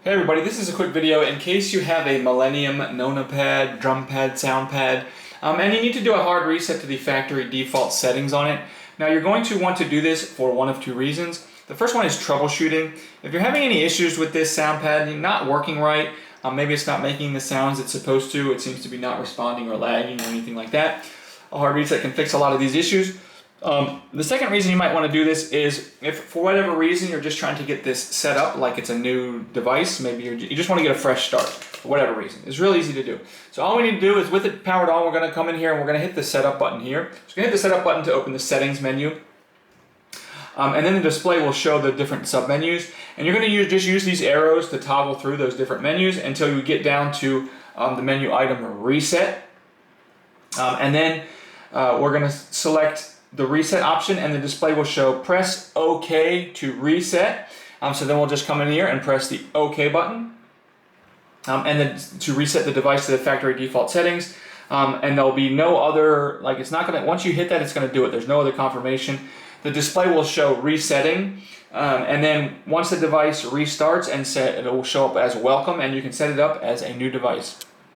Hey everybody, this is a quick video in case you have a Millenium NonaPad Drum Pad Sound Pad and you need to do a hard reset to the factory default settings on it. Now you're going to want to do this for one of two reasons. The first one is troubleshooting. If you're having any issues with this sound pad, not working right, maybe it's not making the sounds it's supposed to, it seems to be not responding or lagging or anything like that, a hard reset can fix a lot of these issues. The second reason you might want to do this is if for whatever reason you're just trying to get this set up like it's a new device, maybe you just want to get a fresh start for whatever reason. It's really easy to do. So all we need to do is with it powered on, we're going to come in here and we're going to hit the setup button here. So we're going to hit the setup button to open the settings menu. And then the display will show the different submenus. And you're going to just use these arrows to toggle through those different menus until you get down to the menu item reset. And then we're going to select the reset option and the display will show press OK to reset. So then we'll just come in here and press the OK button. And then to reset the device to the factory default settings. And there'll be no other, like it's not going to, once you hit that, it's going to do it. There's no other confirmation. The display will show resetting. And then once the device restarts and it will show up as welcome and you can set it up as a new device.